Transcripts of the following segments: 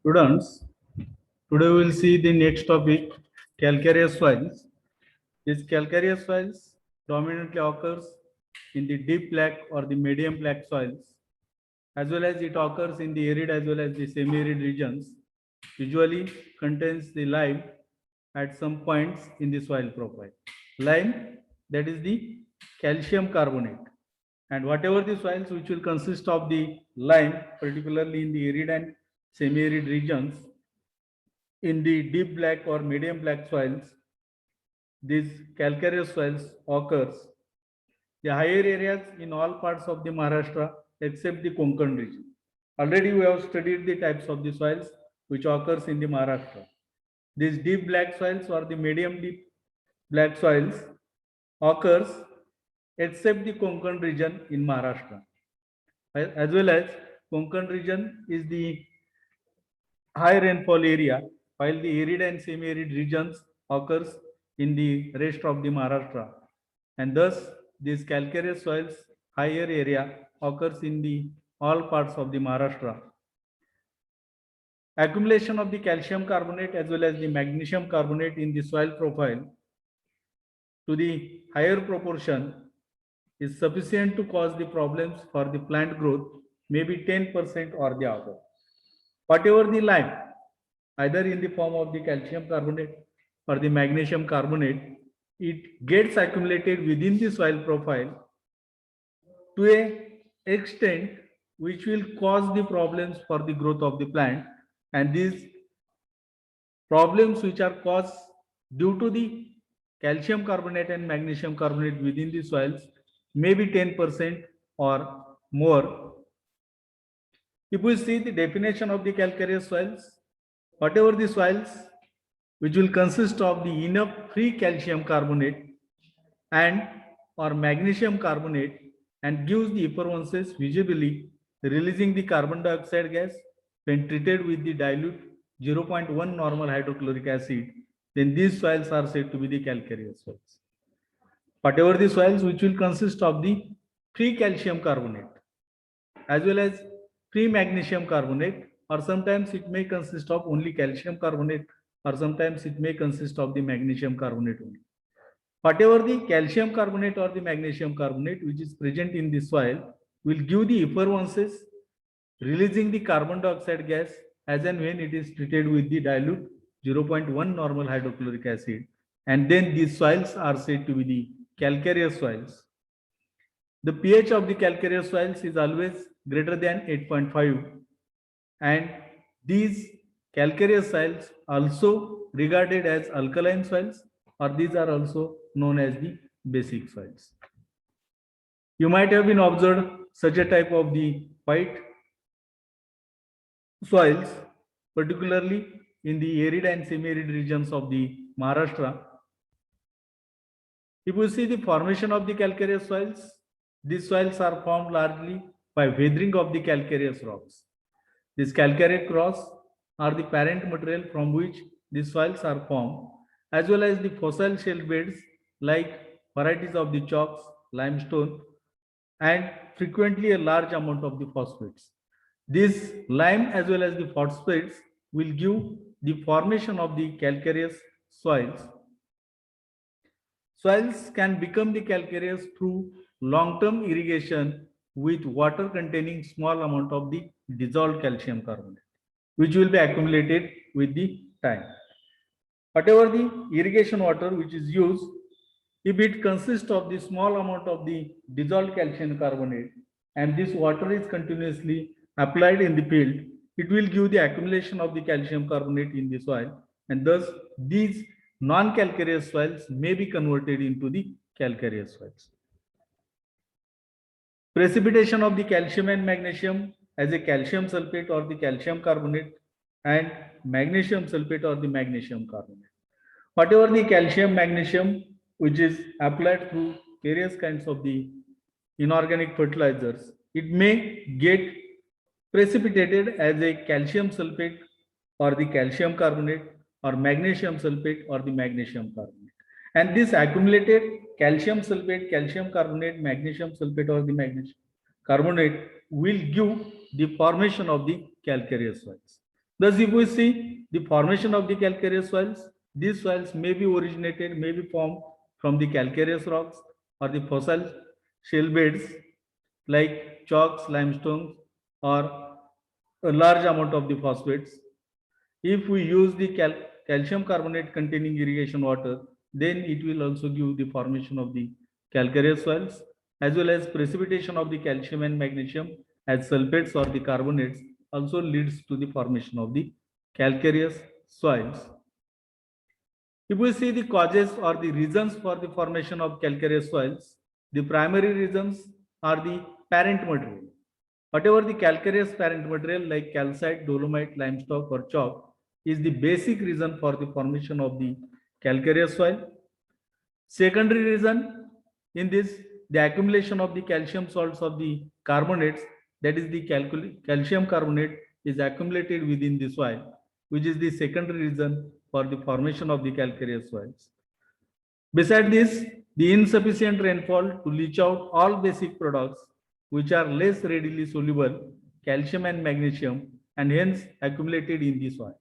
Students, today we will see the next topic, calcareous soils. These calcareous soils dominantly occurs in the deep black or the medium black soils, as well as it occurs in the arid as well as the semi-arid regions. Usually contains the lime at some points in the soil profile. Lime, that is the calcium carbonate. And whatever the soils which will consist of the lime, particularly in the arid and semi-arid regions, in the deep black or medium black soils, these calcareous soils occurs. The higher areas in all parts of the Maharashtra except the Konkan region. Already we have studied the types of the soils which occurs in the Maharashtra. These deep black soils or the medium deep black soils occurs except the Konkan region in Maharashtra. As well as Konkan region is the high rainfall area, while the arid and semi-arid regions occurs in the rest of the Maharashtra. And thus, these calcareous soils higher area occurs in the all parts of the Maharashtra. Accumulation of the calcium carbonate as well as the magnesium carbonate in the soil profile to the higher proportion is sufficient to cause the problems for the plant growth, maybe 10% or the other. Whatever the lime, either in the form of the calcium carbonate or the magnesium carbonate, it gets accumulated within the soil profile to a extent which will cause the problems for the growth of the plant, and these problems which are caused due to the calcium carbonate and magnesium carbonate within the soils may be 10% or more. If we see the definition of the calcareous soils, whatever the soils which will consist of the enough free calcium carbonate and or magnesium carbonate and gives the effervescence visibly, releasing the carbon dioxide gas when treated with the dilute 0.1 normal hydrochloric acid, then these soils are said to be the calcareous soils. Whatever the soils which will consist of the free calcium carbonate as well as free magnesium carbonate, or sometimes it may consist of only calcium carbonate, or sometimes it may consist of the magnesium carbonate only. Whatever the calcium carbonate or the magnesium carbonate which is present in the soil will give the effervescence, releasing the carbon dioxide gas as and when it is treated with the dilute 0.1 normal hydrochloric acid, and then these soils are said to be the calcareous soils. The pH of the calcareous soils is always greater than 8.5, and these calcareous soils also regarded as alkaline soils, or these are also known as the basic soils. You might have been observed such a type of the white soils, particularly in the arid and semi-arid regions of the Maharashtra. If you see the formation of the calcareous soils, these soils are formed largely by weathering of the calcareous rocks. These calcareous rocks are the parent material from which these soils are formed, as well as the fossil shell beds like varieties of the chalks, limestone, and frequently a large amount of the phosphates. This lime as well as the phosphates will give the formation of the calcareous soils. Soils can become the calcareous through long-term irrigation with water containing small amount of the dissolved calcium carbonate, which will be accumulated with the time. Whatever the irrigation water which is used, if it consists of the small amount of the dissolved calcium carbonate and this water is continuously applied in the field, it will give the accumulation of the calcium carbonate in the soil, and thus these non-calcareous soils may be converted into the calcareous soils. Precipitation of the calcium and magnesium as a calcium sulfate or the calcium carbonate and magnesium sulfate or the magnesium carbonate. Whatever the calcium magnesium which is applied through various kinds of the inorganic fertilizers, it may get precipitated as a calcium sulfate or the calcium carbonate or magnesium sulfate or the magnesium carbonate. And this accumulated calcium sulfate, calcium carbonate, magnesium sulfate or the magnesium carbonate will give the formation of the calcareous soils. Thus, if we see the formation of the calcareous soils, these soils may be originated, may be formed from the calcareous rocks or the fossil shale beds like chalks, limestones, or a large amount of the phosphates. If we use the calcium carbonate containing irrigation water, then it will also give the formation of the calcareous soils, as well as precipitation of the calcium and magnesium as sulfates or the carbonates also leads to the formation of the calcareous soils. If we see the causes or the reasons for the formation of calcareous soils, the primary reasons are the parent material. Whatever the calcareous parent material like calcite, dolomite, limestone or chalk is the basic reason for the formation of the calcareous soil. Secondary reason in this, the accumulation of the calcium salts of the carbonates, that is the calcium carbonate is accumulated within the soil, which is the secondary reason for the formation of the calcareous soils. Besides this, the insufficient rainfall to leach out all basic products which are less readily soluble, calcium and magnesium, and hence accumulated in the soil.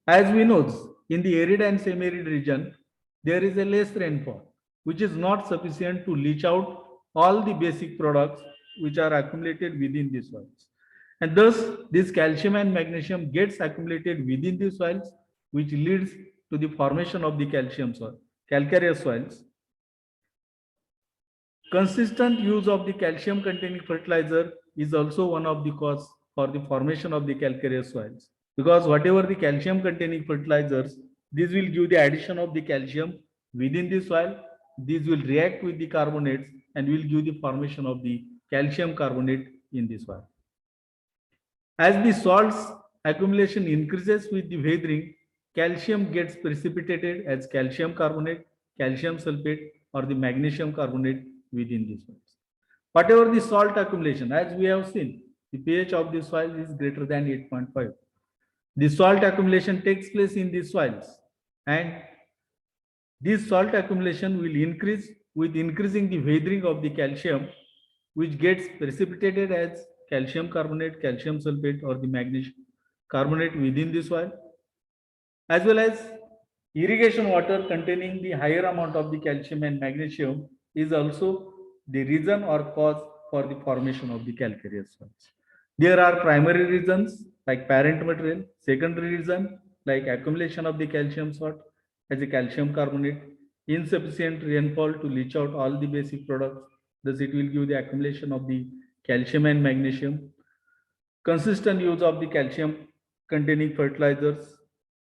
As we know, in the arid and semi-arid region, there is a less rainfall, which is not sufficient to leach out all the basic products which are accumulated within the soils. And thus, this calcium and magnesium gets accumulated within the soils, which leads to the formation of the calcium soil, calcareous soils. Consistent use of the calcium containing fertilizer is also one of the cause for the formation of the calcareous soils, because whatever the calcium containing fertilizers, this will give the addition of the calcium within the soil. These will react with the carbonates and will give the formation of the calcium carbonate in the soil. As the salts accumulation increases with the weathering, calcium gets precipitated as calcium carbonate, calcium sulfate, or the magnesium carbonate within the soils. Whatever the salt accumulation, as we have seen, the pH of the soil is greater than 8.5. The salt accumulation takes place in the soils, and this salt accumulation will increase with increasing the weathering of the calcium, which gets precipitated as calcium carbonate, calcium sulfate, or the magnesium carbonate within the soil, as well as irrigation water containing the higher amount of the calcium and magnesium is also the reason or cause for the formation of the calcareous soils. There are primary reasons like parent material, secondary reason like accumulation of the calcium salt as a calcium carbonate, insufficient rainfall to leach out all the basic products, thus it will give the accumulation of the calcium and magnesium, consistent use of the calcium containing fertilizers,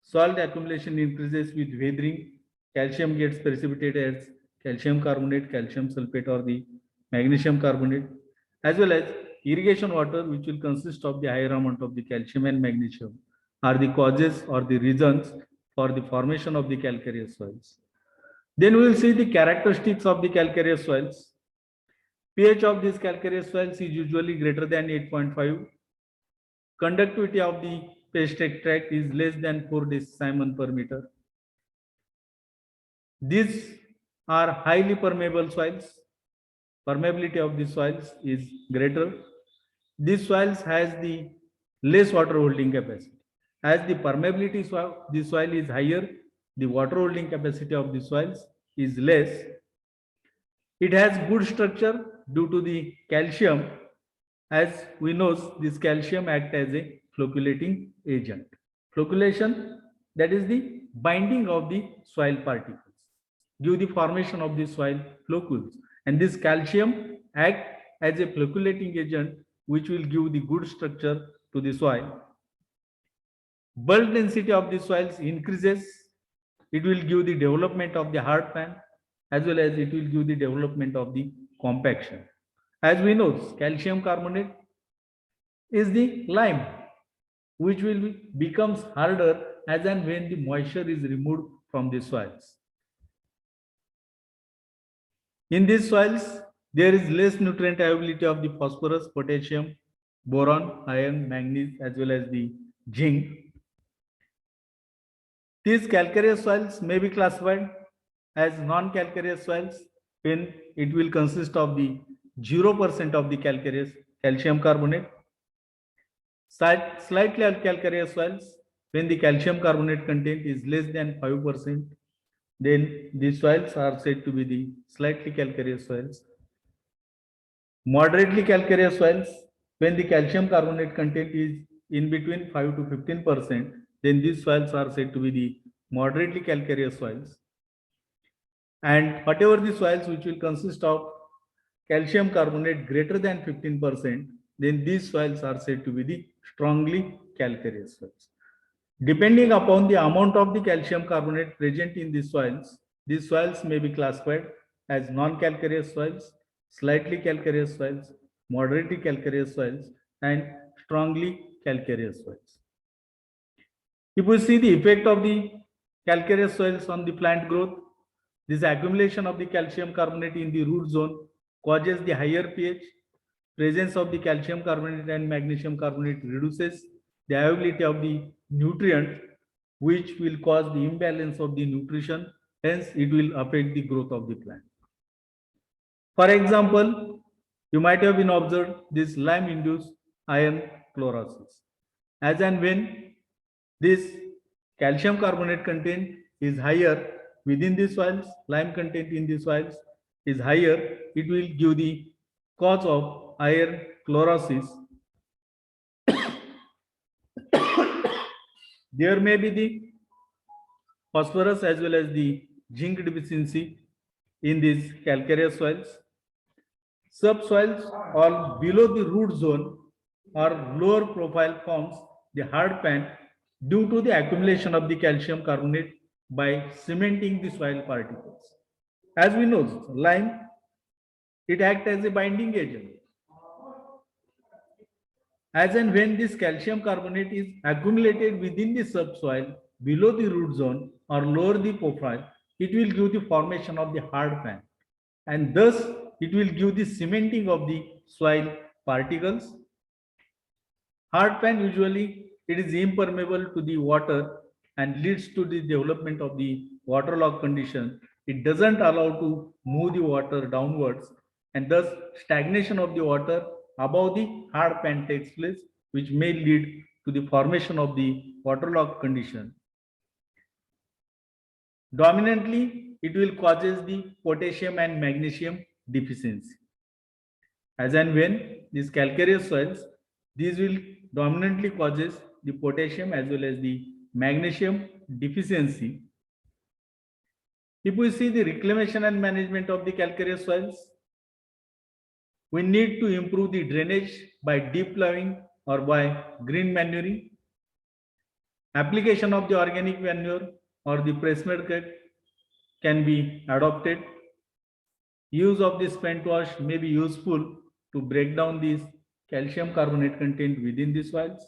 salt accumulation increases with weathering, calcium gets precipitated as calcium carbonate, calcium sulfate, or the magnesium carbonate, as well as irrigation water, which will consist of the higher amount of the calcium and magnesium, are the causes or the reasons for the formation of the calcareous soils. Then we will see the characteristics of the calcareous soils. pH of these calcareous soils is usually greater than 8.5. Conductivity of the paste extract is less than 4 decimon per meter. These are highly permeable soils. Permeability of the soils is greater. These soils has the less water holding capacity. As the permeability of the soil is higher, the water holding capacity of the soils is less. It has good structure due to the calcium. As we know, this calcium acts as a flocculating agent. Flocculation, that is the binding of the soil particles, give the formation of the soil floccules. And this calcium acts as a flocculating agent, which will give the good structure to the soil. Bulk density of the soils increases. It will give the development of the hard pan, as well as it will give the development of the compaction. As we know, calcium carbonate is the lime, which will becomes harder as and when the moisture is removed from the soils. In these soils, there is less nutrient availability of the phosphorus, potassium, boron, iron, manganese, as well as the zinc. These calcareous soils may be classified as non-calcareous soils when it will consist of the 0% of the calcareous calcium carbonate. Slightly calcareous soils, when the calcium carbonate content is less than 5%, then these soils are said to be the slightly calcareous soils. Moderately calcareous soils, when the calcium carbonate content is in between 5 to 15%, then these soils are said to be the moderately calcareous soils. And whatever the soils which will consist of calcium carbonate greater than 15%, then these soils are said to be the strongly calcareous soils. Depending upon the amount of the calcium carbonate present in these soils may be classified as non-calcareous soils, slightly calcareous soils, moderately calcareous soils, and strongly calcareous soils. If we see the effect of the calcareous soils on the plant growth, this accumulation of the calcium carbonate in the root zone causes the higher pH. Presence of the calcium carbonate and magnesium carbonate reduces the availability of the nutrient, which will cause the imbalance of the nutrition. Hence, it will affect the growth of the plant. For example, you might have been observed this lime-induced iron chlorosis. As and when this calcium carbonate content is higher within the soils, lime content in the soils is higher, it will give the cause of iron chlorosis. There may be the phosphorus as well as the zinc deficiency in these calcareous soils. Subsoils or below the root zone or lower profile forms the hard pan due to the accumulation of the calcium carbonate by cementing the soil particles. As we know, lime, it acts as a binding agent. As and when this calcium carbonate is accumulated within the subsoil below the root zone or lower the profile, it will give the formation of the hard pan, and thus it will give the cementing of the soil particles. Hard pan usually it is impermeable to the water and leads to the development of the waterlogged condition. It doesn't allow to move the water downwards, and thus stagnation of the water above the hard pan takes place, which may lead to the formation of the waterlogged condition. Dominantly, it will causes the potassium and magnesium deficiency. As and when these calcareous soils, these will dominantly causes the potassium as well as the magnesium deficiency. If we see the reclamation and management of the calcareous soils, we need to improve the drainage by deep plowing or by green manuring. Application of the organic manure or the press-made cake can be adopted. Use of the spent wash may be useful to break down these calcium carbonate content within the soils.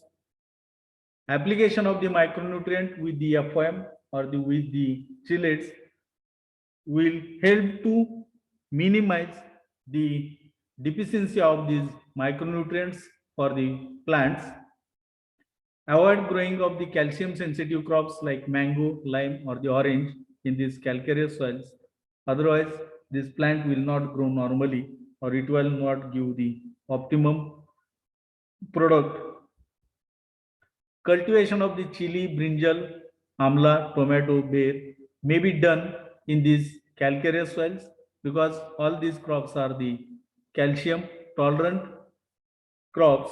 Application of the micronutrient with the FOM or with the chelates will help to minimize the deficiency of these micronutrients for the plants. Avoid growing of the calcium sensitive crops like mango, lime or the orange in these calcareous soils. Otherwise, this plant will not grow normally or it will not give the optimum product. Cultivation of the chili, brinjal, amla, tomato, bear may be done in these calcareous soils because all these crops are the calcium tolerant crops.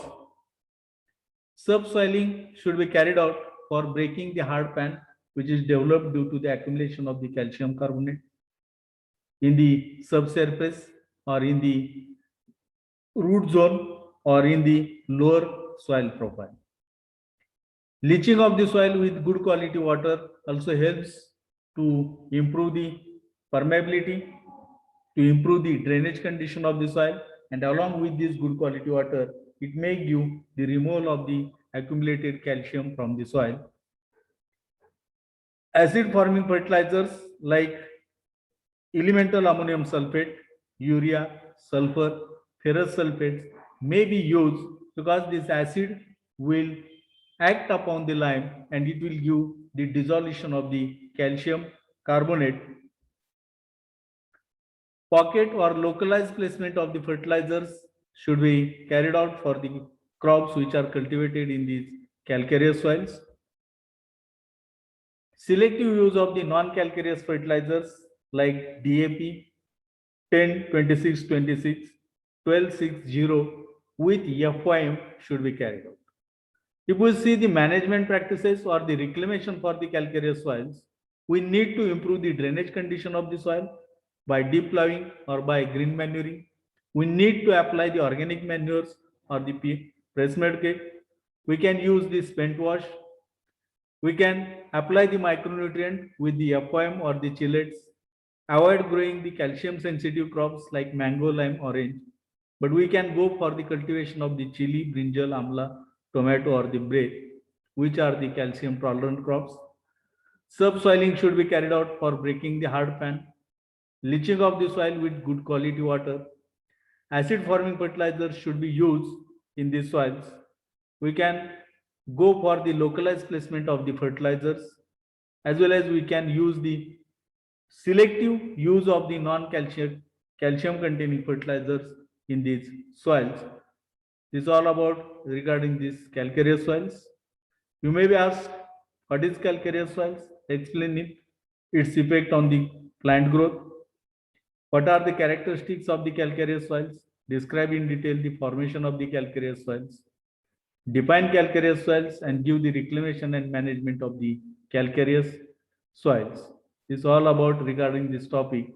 Subsoiling should be carried out for breaking the hard pan which is developed due to the accumulation of the calcium carbonate in the subsurface or in the root zone or in the lower soil profile. Leaching of the soil with good quality water also helps to improve the permeability, to improve the drainage condition of the soil, and along with this good quality water, it may give the removal of the accumulated calcium from the soil. Acid forming fertilizers like elemental ammonium sulfate, urea, sulfur, ferrous sulfates may be used because this acid will act upon the lime and it will give the dissolution of the calcium carbonate. Pocket or localized placement of the fertilizers should be carried out for the crops which are cultivated in these calcareous soils. Selective use of the non-calcareous fertilizers like DAP 10-26-26, 12-6-0 with FYM should be carried out. If we see the management practices or the reclamation for the calcareous soils, we need to improve the drainage condition of the soil by deep plowing or by green manuring. We need to apply the organic manures or the press-made cake. We can use the spent wash. We can apply the micronutrient with the FOM or the chillets. Avoid growing the calcium sensitive crops like mango, lime, orange. But we can go for the cultivation of the chili, brinjal, amla, tomato or the brae, which are the calcium tolerant crops. Subsoiling should be carried out for breaking the hard pan. Leaching of the soil with good quality water. Acid forming fertilizers should be used in these soils. We can go for the localized placement of the fertilizers, as well as we can use the selective use of the non-calcium containing fertilizers in these soils. This is all about regarding these calcareous soils. You may be asked, what is calcareous soils? Explain it, its effect on the plant growth. What are the characteristics of the calcareous soils? Describe in detail the formation of the calcareous soils. Define calcareous soils and give the reclamation and management of the calcareous soils. This is all about regarding this topic.